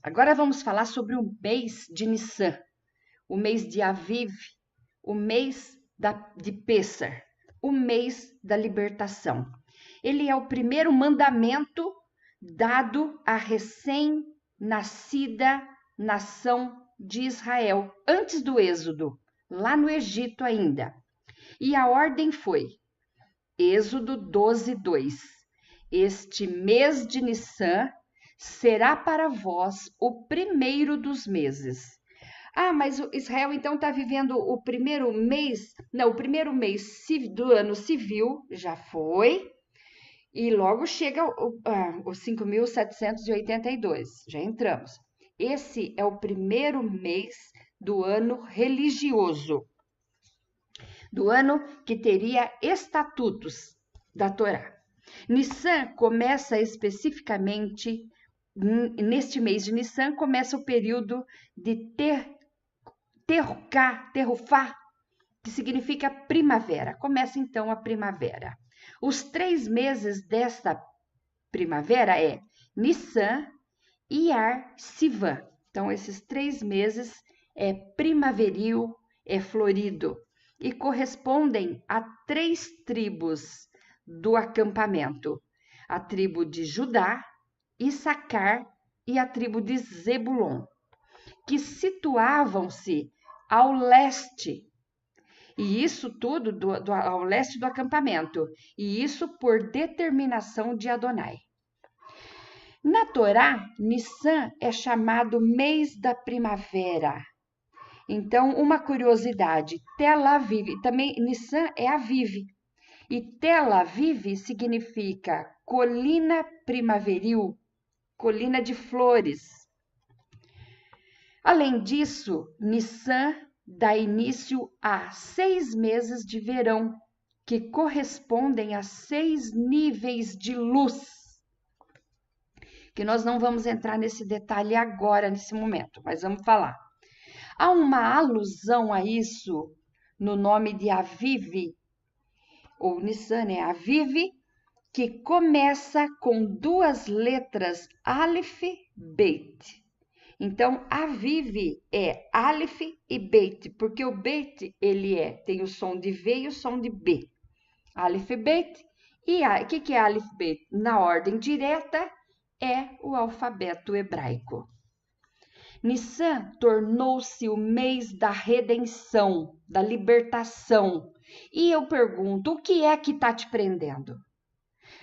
Agora vamos falar sobre o mês de Nissan, o mês de Aviv, o mês de Pêssar, o mês da libertação. Ele é o primeiro mandamento dado à recém-nascida nação de Israel, antes do Êxodo, lá no Egito ainda. E a ordem foi, Êxodo 12:2. Este mês de Nissan será para vós o primeiro dos meses. Ah, mas o Israel então está vivendo o primeiro mês, não, o primeiro mês do ano civil já foi, e logo chega o 5.782, já entramos. Esse é o primeiro mês do ano religioso, do ano que teria estatutos da Torá. Nissan começa especificamente, neste mês de Nissan, começa o período de Terufá, que significa primavera. Começa então a primavera. Os 3 meses desta primavera é Nissan, Iyar, Sivan. Então, esses 3 meses é primaveril, é florido, e correspondem a 3 tribos do acampamento: a tribo de Judá, Issacar e a tribo de Zebulon, que situavam-se ao leste, e isso tudo ao leste do acampamento, e isso por determinação de Adonai. Na Torá, Nissan é chamado mês da primavera. Então, uma curiosidade, Tel Aviv, também Nissan é Aviv, e Tel Aviv significa colina primaveril, colina de flores. Além disso, Nissan dá início a 6 meses de verão, que correspondem a 6 níveis de luz, que nós não vamos entrar nesse detalhe agora, nesse momento, mas vamos falar. Há uma alusão a isso no nome de Aviv, ou Nissan, né? Aviv, que começa com 2 letras, Aleph, Beit. Então, Aviv é Aleph e Beit, porque o Beit ele tem o som de V e o som de B. Aleph, Beit. E o que é Aleph, Beit? Na ordem direta é o alfabeto hebraico. Nissan tornou-se o mês da redenção, da libertação. E eu pergunto, o que é que está te prendendo?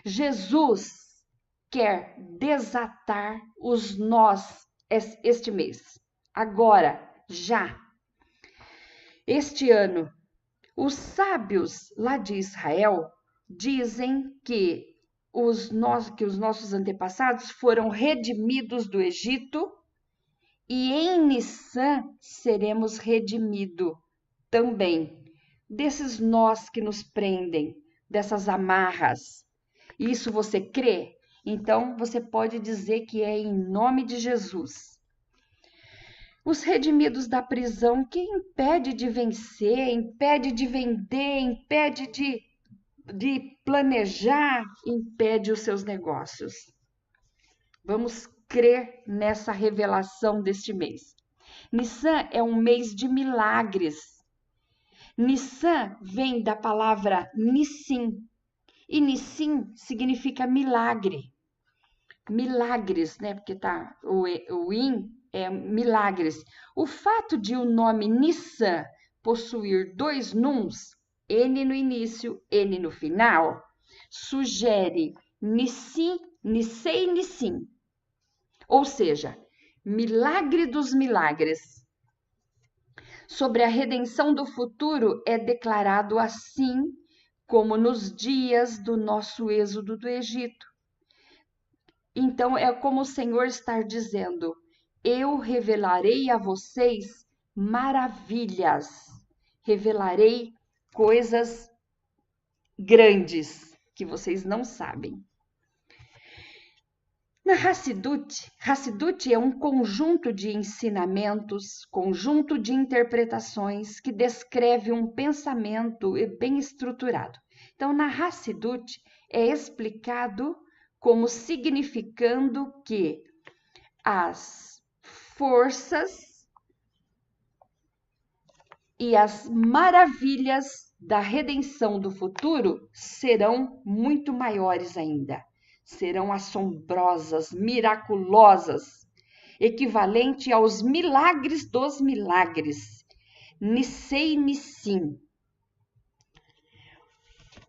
Jesus quer desatar os nós este mês, agora, já. Este ano, os sábios lá de Israel dizem que os nossos antepassados foram redimidos do Egito, e em Nissan seremos redimidos também desses nós que nos prendem, dessas amarras. Isso você crê? Então você pode dizer que é em nome de Jesus. Os redimidos da prisão, que impede de vencer, impede de vender, impede de planejar, impede os seus negócios. Vamos crer nessa revelação deste mês. Nissan é um mês de milagres. Nissan vem da palavra Nissim, e Nissim significa milagre. Milagres, né? Porque tá o in é milagres. O fato de o nome Nissan possuir 2 nuns, N no início, N no final, sugere Nissim, Nissei, Nissim. Ou seja, milagre dos milagres. Sobre a redenção do futuro é declarado assim como nos dias do nosso êxodo do Egito. Então, é como o Senhor está dizendo, eu revelarei a vocês maravilhas, revelarei coisas grandes que vocês não sabem. Na Hassidut é um conjunto de ensinamentos, conjunto de interpretações que descreve um pensamento bem estruturado. Então, na Hassidut é explicado como significando que as forças e as maravilhas da redenção do futuro serão muito maiores ainda. Serão assombrosas, miraculosas, equivalente aos milagres dos milagres. Nisei Nissim.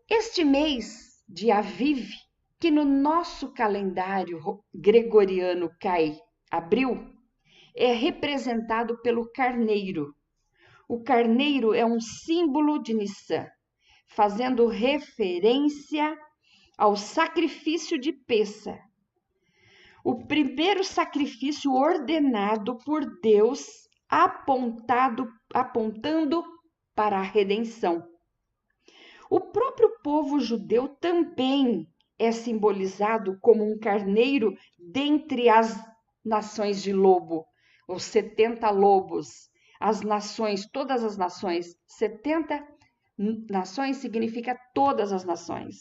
Este mês de Aviv, que no nosso calendário gregoriano cai abril, é representado pelo carneiro. O carneiro é um símbolo de Nissan, fazendo referência ao sacrifício de Pêssar. O primeiro sacrifício ordenado por Deus, apontando para a redenção. O próprio povo judeu também é simbolizado como um carneiro dentre as nações de lobo, os 70 lobos. As nações, todas as nações, 70 nações significa todas as nações.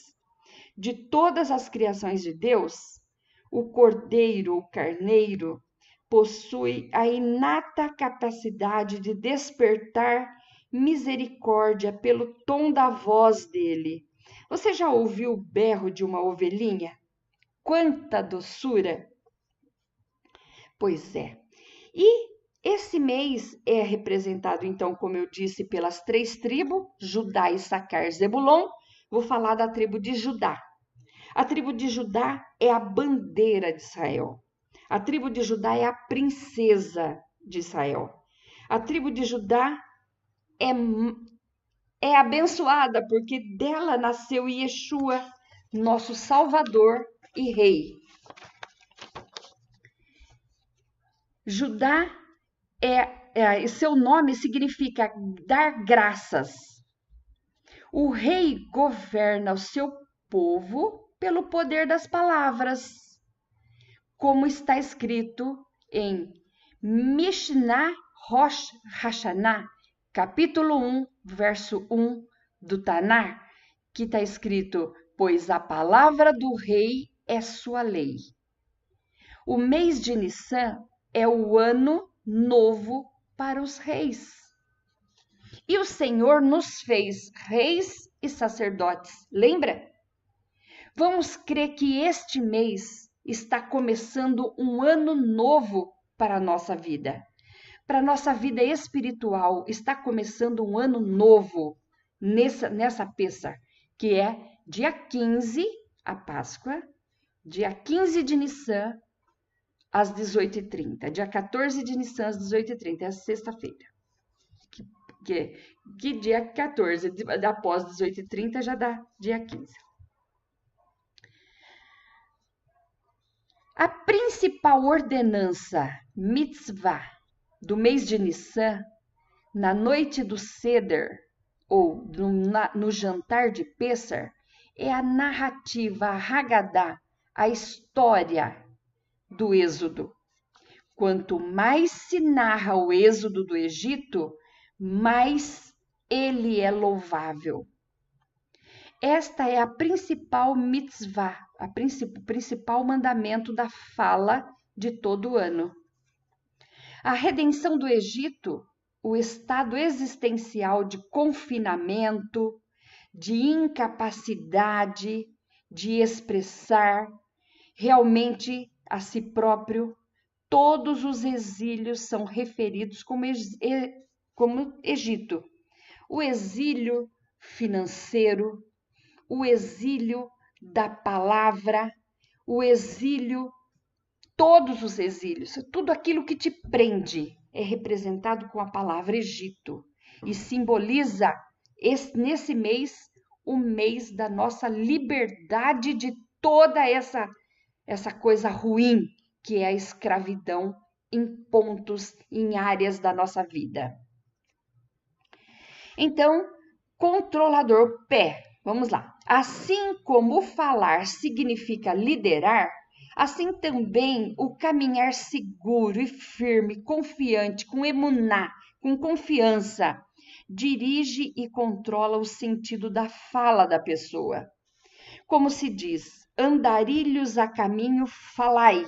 De todas as criações de Deus, o cordeiro, o carneiro, possui a inata capacidade de despertar misericórdia pelo tom da voz dele. Você já ouviu o berro de uma ovelhinha? Quanta doçura! Pois é. E esse mês é representado, então, como eu disse, pelas 3 tribos, Judá, Issacar, Zebulon. Vou falar da tribo de Judá. A tribo de Judá é a bandeira de Israel. A tribo de Judá é a princesa de Israel. A tribo de Judá é abençoada, porque dela nasceu Yeshua, nosso Salvador e Rei. Judá seu nome significa dar graças. O rei governa o seu povo pelo poder das palavras, como está escrito em Mishnah Rosh Hashanah, capítulo 1, verso 1 do Tanar, que está escrito: pois a palavra do rei é sua lei. O mês de Nissan é o ano novo para os reis. E o Senhor nos fez reis e sacerdotes, lembra? Vamos crer que este mês está começando um ano novo para a nossa vida. Para a nossa vida espiritual, está começando um ano novo nessa Pêssar, que é dia 15, a Páscoa, dia 15 de Nissan, às 18h30. Dia 14 de Nissan, às 18h30, é sexta-feira. Que dia 14, após 18h30, já dá dia 15. A principal ordenança, mitzvah, do mês de Nissan, na noite do Seder, ou no jantar de Pêssar, é a narrativa, a Haggadah, a história do Êxodo. Quanto mais se narra o Êxodo do Egito, mais ele é louvável. Esta é a principal mitzvah, o principal mandamento da fala de todo o ano. A redenção do Egito, o estado existencial de confinamento, de incapacidade de expressar realmente a si próprio, todos os exílios são referidos como Egito. O exílio financeiro, o exílio da palavra, o exílio, todos os exílios, tudo aquilo que te prende é representado com a palavra Egito e simboliza nesse mês o mês da nossa liberdade de toda essa coisa ruim que é a escravidão em pontos, em áreas da nossa vida. Então, controlador pé. Vamos lá. Assim como falar significa liderar, assim também o caminhar seguro e firme, confiante, com emuná, com confiança, dirige e controla o sentido da fala da pessoa. Como se diz, andarilhos a caminho falai.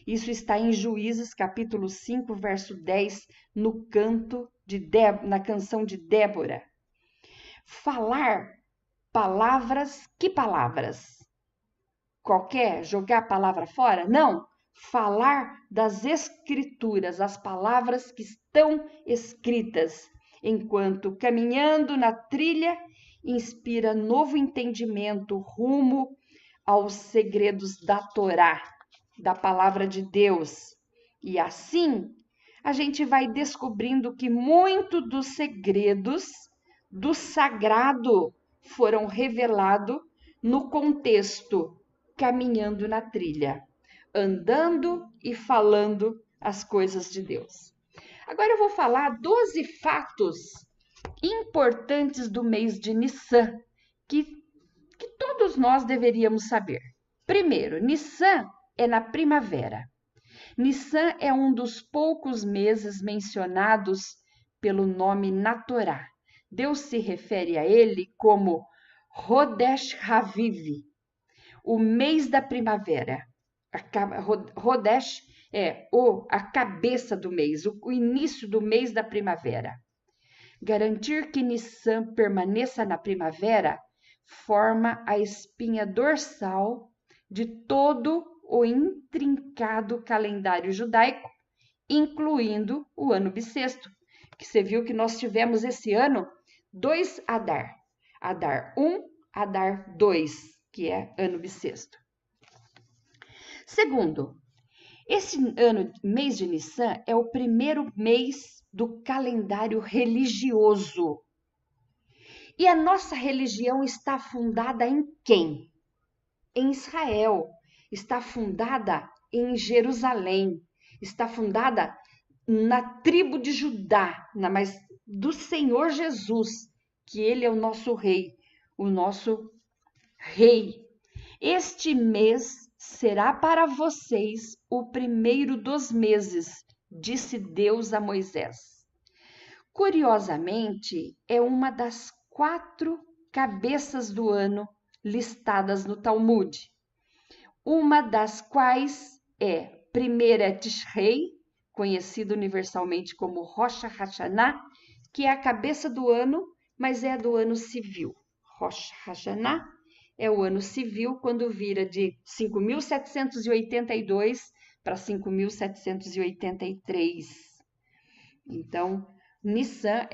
Isso está em Juízes, capítulo 5, verso 10, na canção de Débora. Falar palavras, que palavras? Qualquer? Jogar a palavra fora? Não. Falar das escrituras, as palavras que estão escritas, enquanto caminhando na trilha, inspira novo entendimento rumo aos segredos da Torá, da palavra de Deus. E assim, a gente vai descobrindo que muito dos segredos do sagrado foram revelados no contexto caminhando na trilha, andando e falando as coisas de Deus. Agora eu vou falar 12 fatos importantes do mês de Nissan que todos nós deveríamos saber. Primeiro, Nissan é na primavera. Nissan é um dos poucos meses mencionados pelo nome na Torá. Deus se refere a ele como Rodesh Haviv, o mês da primavera. Rodesh é a cabeça do mês, o início do mês da primavera. Garantir que Nissan permaneça na primavera forma a espinha dorsal de todo o intrincado calendário judaico, incluindo o ano bissexto, que você viu que nós tivemos esse ano 2 Adar. Adar 1, Adar 2, que é ano bissexto. Segundo, esse mês de Nissan é o primeiro mês do calendário religioso. E a nossa religião está fundada em quem? Em Israel. Está fundada em Jerusalém. Está fundada na tribo de Judá, mas do Senhor Jesus, que ele é o nosso rei, o nosso rei. Este mês será para vocês o primeiro dos meses, disse Deus a Moisés. Curiosamente, é uma das 4 cabeças do ano listadas no Talmud, uma das quais primeira é Tishrei, conhecido universalmente como Rosh Hashanah, que é a cabeça do ano, mas é do ano civil. Rosh Hashanah é o ano civil, quando vira de 5.782 para 5.783. Então, Nissan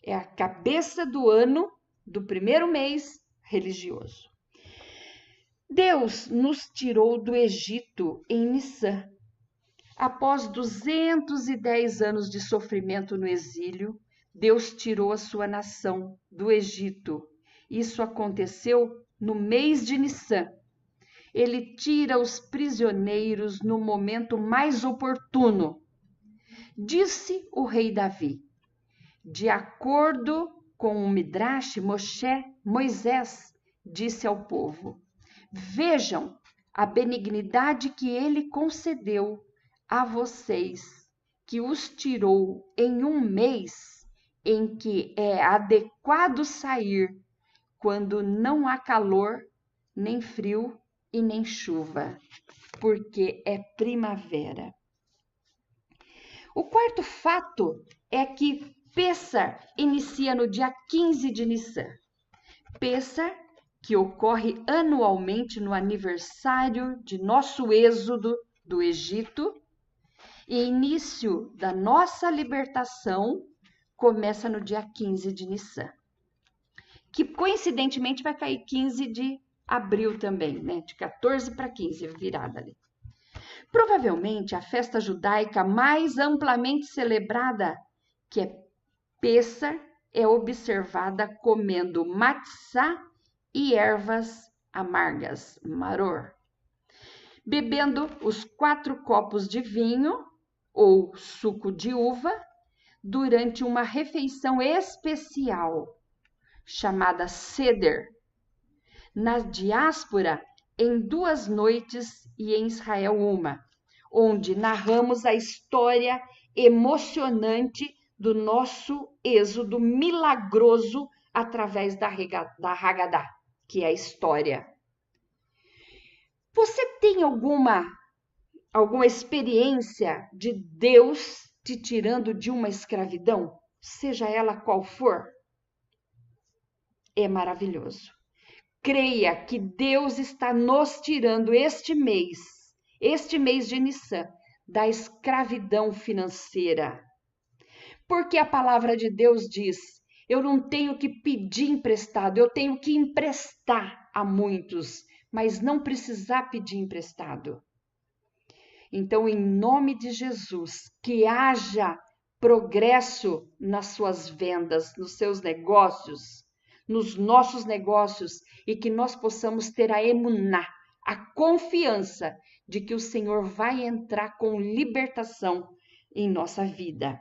é a cabeça do ano, do primeiro mês religioso. Deus nos tirou do Egito em Nissan. Após 210 anos de sofrimento no exílio, Deus tirou a sua nação do Egito. Isso aconteceu no mês de Nissan. Ele tira os prisioneiros no momento mais oportuno. Disse o rei Davi, de acordo com o Midrash, Moisés disse ao povo: vejam a benignidade que ele concedeu a vocês, que os tirou em um mês em que é adequado sair, quando não há calor, nem frio e nem chuva, porque é primavera. O quarto fato é que Pêssar inicia no dia 15 de Nissan. Pêssar, que ocorre anualmente no aniversário de nosso êxodo do Egito, e início da nossa libertação, começa no dia 15 de Nissan, que coincidentemente vai cair 15 de abril também, né? De 14 para 15, virada ali. Provavelmente a festa judaica mais amplamente celebrada, que é Pêssar, é observada comendo matzá e ervas amargas, maror, bebendo os 4 copos de vinho ou suco de uva durante uma refeição especial chamada Seder. Na diáspora, em 2 noites e em Israel uma, onde narramos a história emocionante do nosso êxodo milagroso através da Haggadah, que é a história. Você tem alguma alguma experiência de Deus te tirando de uma escravidão, seja ela qual for, é maravilhoso. Creia que Deus está nos tirando este mês de Nissan, da escravidão financeira. Porque a palavra de Deus diz: eu não tenho que pedir emprestado, eu tenho que emprestar a muitos, mas não precisar pedir emprestado. Então, em nome de Jesus, que haja progresso nas suas vendas, nos seus negócios, nos nossos negócios, e que nós possamos ter a emuná, a confiança de que o Senhor vai entrar com libertação em nossa vida.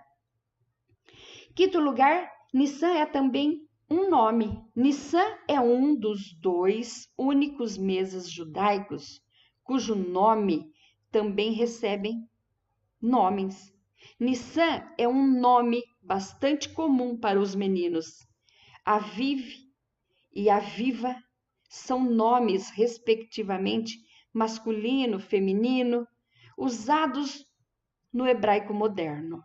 Quinto lugar, Nissan é também um nome. Nissan é um dos 2 únicos meses judaicos cujo nome também recebem nomes. Nissan é um nome bastante comum para os meninos. Aviv e Aviva são nomes, respectivamente, masculino, feminino, usados no hebraico moderno.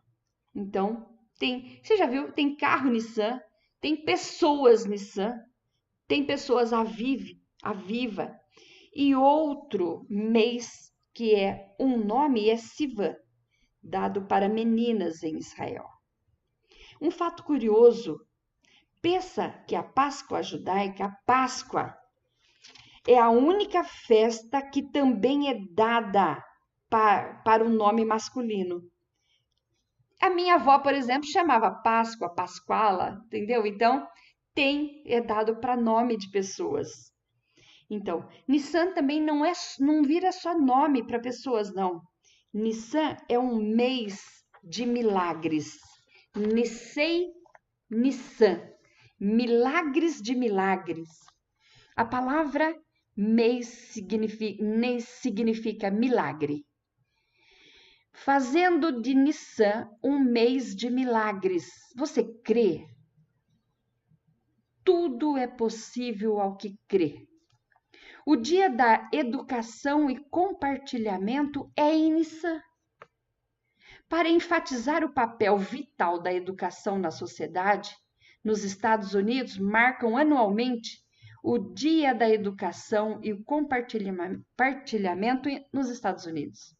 Então, você já viu? Tem carro Nissan, tem pessoas Nissan, tem pessoas Aviva, e outro mês que é um nome é Sivan, dado para meninas em Israel. Um fato curioso, pensa que a Páscoa judaica, a Páscoa, é a única festa que também é dada para o nome masculino. A minha avó, por exemplo, chamava Páscoa, Pascoala, entendeu? Então, é dado para nome de pessoas. Então, Nissan também não vira só nome para pessoas, não. Nissan é um mês de milagres. Nissan, milagres de milagres. A palavra mês significa milagre. Fazendo de Nissan um mês de milagres. Você crê? Tudo é possível ao que crê. O dia da educação e compartilhamento é em Nissan. Para enfatizar o papel vital da educação na sociedade, nos Estados Unidos marcam anualmente o Dia da Educação e o Compartilhamento nos Estados Unidos.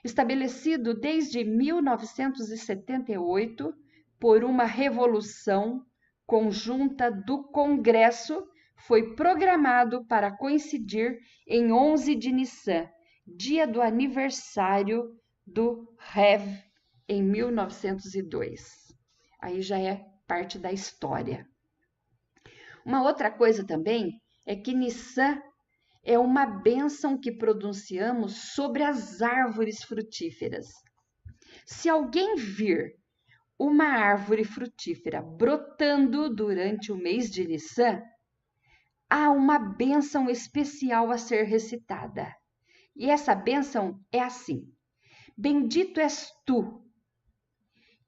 Estabelecido desde 1978 por uma revolução conjunta do Congresso, foi programado para coincidir em 11 de Nissan, dia do aniversário do Rev, em 1902. Aí já é parte da história. Uma outra coisa também é que Nissan é uma bênção que pronunciamos sobre as árvores frutíferas. Se alguém vir uma árvore frutífera brotando durante o mês de Nissan, há uma bênção especial a ser recitada. E essa bênção é assim: bendito és tu,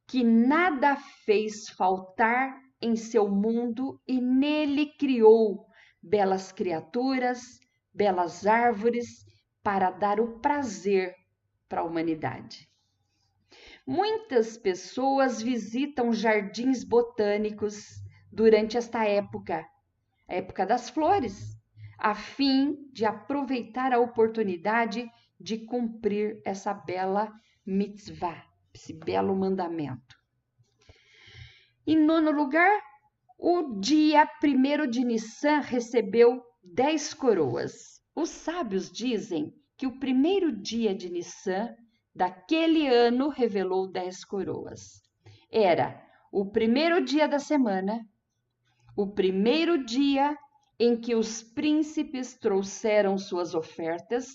que nada fez faltar em seu mundo e nele criou belas criaturas, belas árvores, para dar o prazer para a humanidade. Muitas pessoas visitam jardins botânicos durante esta época, a época das flores, a fim de aproveitar a oportunidade de cumprir essa bela mitzvah, esse belo mandamento. Em nono lugar, o dia 1º de Nissan recebeu 10 coroas. Os sábios dizem que o primeiro dia de Nissan daquele ano revelou 10 coroas. Era o primeiro dia da semana, o primeiro dia em que os príncipes trouxeram suas ofertas,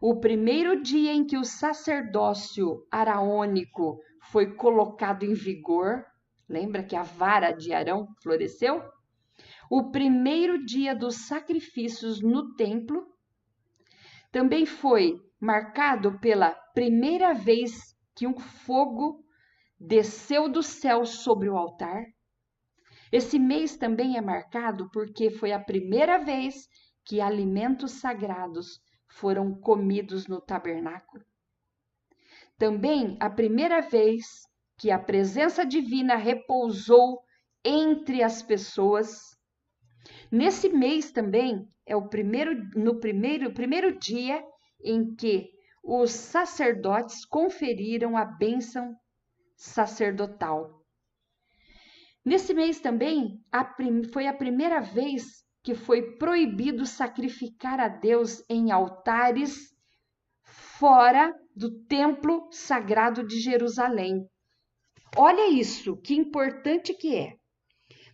o primeiro dia em que o sacerdócio araônico foi colocado em vigor, lembra que a vara de Arão floresceu? O primeiro dia dos sacrifícios no templo também foi marcado pela primeira vez que um fogo desceu do céu sobre o altar. Esse mês também é marcado porque foi a primeira vez que alimentos sagrados foram comidos no tabernáculo. Também a primeira vez que a presença divina repousou entre as pessoas. Nesse mês também é o primeiro dia em que os sacerdotes conferiram a bênção sacerdotal. Nesse mês também foi a primeira vez que foi proibido sacrificar a Deus em altares fora do templo sagrado de Jerusalém. Olha isso, que importante que é.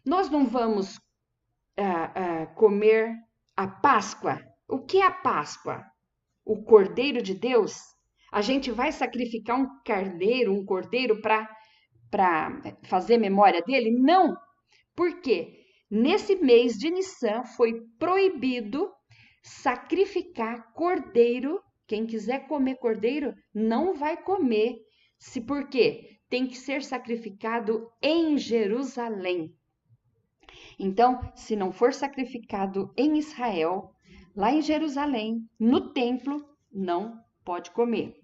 Nós não vamos comer a Páscoa. O que é a Páscoa? O Cordeiro de Deus? A gente vai sacrificar um cordeiro para fazer memória dele? Não! Por quê? Nesse mês de Nissan foi proibido sacrificar cordeiro. Quem quiser comer cordeiro não vai comer. Por quê? Tem que ser sacrificado em Jerusalém. Então, se não for sacrificado em Israel, lá em Jerusalém, no templo, não pode comer.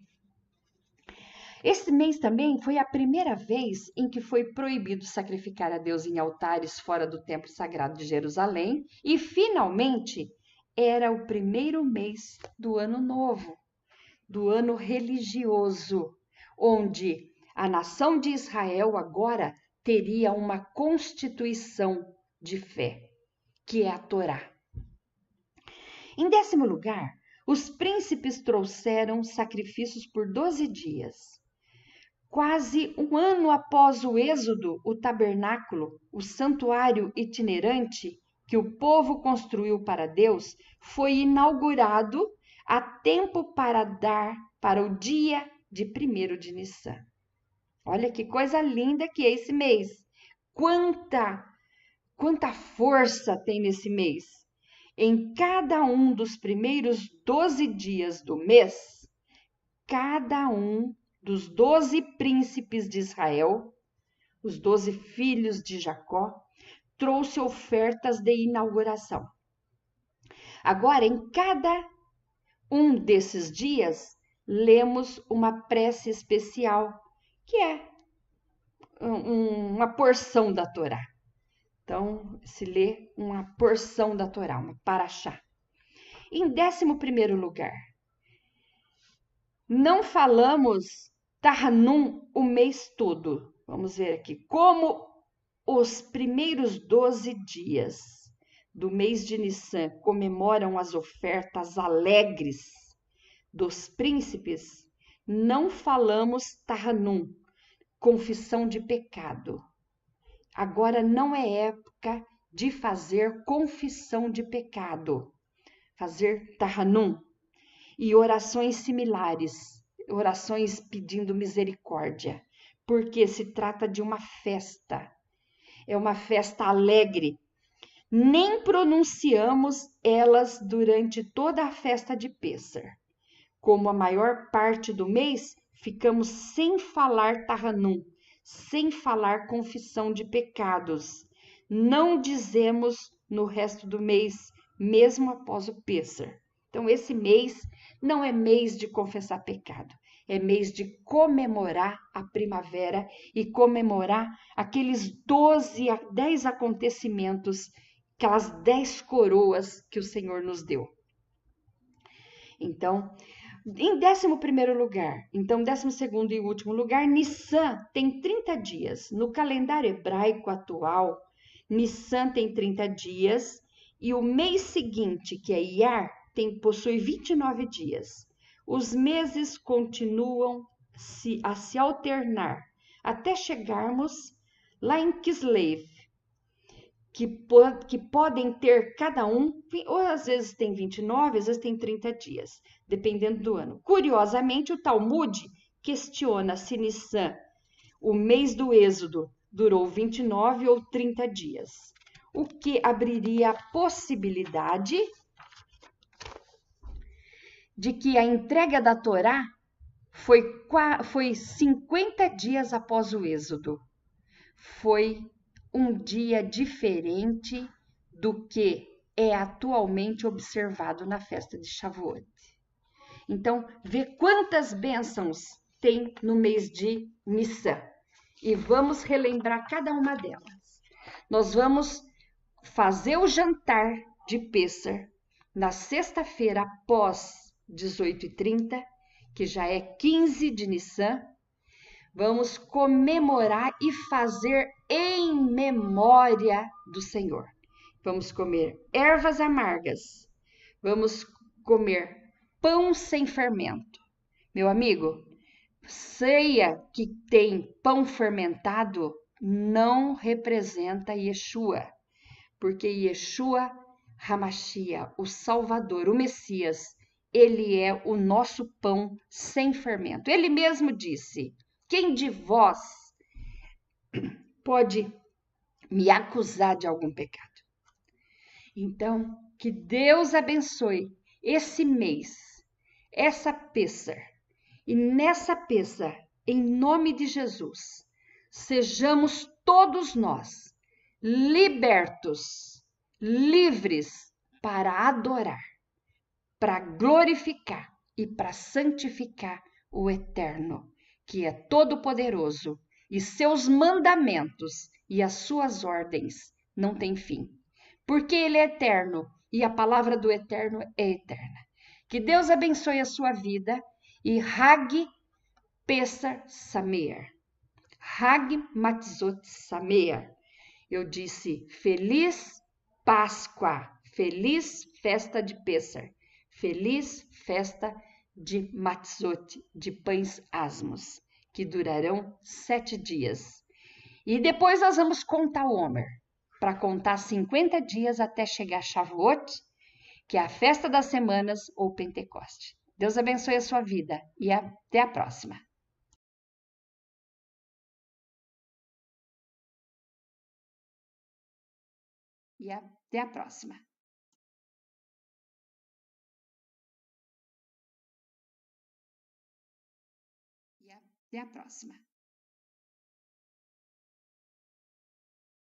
Esse mês também foi a primeira vez em que foi proibido sacrificar a Deus em altares fora do templo sagrado de Jerusalém e, finalmente, era o primeiro mês do ano novo, do ano religioso, onde a nação de Israel agora teria uma constituição de fé, que é a Torá. Em 10º lugar, os príncipes trouxeram sacrifícios por 12 dias. Quase um ano após o êxodo, o tabernáculo, o santuário itinerante que o povo construiu para Deus, foi inaugurado a tempo para dar para o dia de 1º de Nissan. Olha que coisa linda que é esse mês. Quanta força tem nesse mês. Em cada um dos primeiros 12 dias do mês, cada um dos 12 príncipes de Israel, os 12 filhos de Jacó, trouxe ofertas de inauguração. Agora, em cada um desses dias, lemos uma prece especial, que é uma porção da Torá. Então, se lê uma porção da Torá, uma paraxá. Em 11º lugar, não falamos Tahanum o mês todo. Vamos ver aqui. Como os primeiros 12 dias do mês de Nissan comemoram as ofertas alegres dos príncipes, não falamos Tahanum, confissão de pecado. Agora não é época de fazer confissão de pecado, fazer Tahanum e orações similares, orações pedindo misericórdia, porque se trata de uma festa, é uma festa alegre. Nem pronunciamos elas durante toda a festa de Pêssar. Como a maior parte do mês, ficamos sem falar Tahanum, sem falar confissão de pecados. Não dizemos no resto do mês, mesmo após o Pêssar. Então, esse mês não é mês de confessar pecado, é mês de comemorar a primavera e comemorar aqueles 10 acontecimentos, aquelas 10 coroas que o Senhor nos deu. Então, em 11º lugar, então 12º e último lugar, Nissan tem 30 dias. No calendário hebraico atual, Nissan tem 30 dias e o mês seguinte, que é Iyar, possui 29 dias. Os meses continuam a se alternar até chegarmos lá em Kislev, que podem ter cada um, ou às vezes tem 29, às vezes tem 30 dias, dependendo do ano. Curiosamente, o Talmud questiona se Nissan, o mês do Êxodo, durou 29 ou 30 dias, o que abriria a possibilidade de que a entrega da Torá foi 50 dias após o Êxodo. Foi um dia diferente do que é atualmente observado na festa de Shavuot. Então, vê quantas bênçãos tem no mês de Nissan. E vamos relembrar cada uma delas. Nós vamos fazer o jantar de Pêssar na sexta-feira após 18h30, que já é 15 de Nissan. Vamos comemorar e fazer em memória do Senhor. Vamos comer ervas amargas. Vamos comer pão sem fermento. Meu amigo, ceia que tem pão fermentado não representa Yeshua, porque Yeshua Hamashia, o Salvador, o Messias, ele é o nosso pão sem fermento. Ele mesmo disse: quem de vós pode me acusar de algum pecado? Então, que Deus abençoe esse mês, essa Pêssar. E nessa Pêssar, em nome de Jesus, sejamos todos nós libertos, livres para adorar, para glorificar e para santificar o Eterno, que é todo-poderoso, e seus mandamentos e as suas ordens não têm fim. Porque ele é eterno e a palavra do Eterno é eterna. Que Deus abençoe a sua vida e Hag Pêssar Sameach. Hag Matzot Sameach. Eu disse feliz Páscoa, feliz festa de Pêssar, feliz festa de Matzot, de pães asmos, que durarão 7 dias. E depois nós vamos contar o Omer, para contar 50 dias até chegar Shavuot, que é a festa das semanas ou Pentecoste. Deus abençoe a sua vida e até a próxima. E até a próxima. E até a próxima.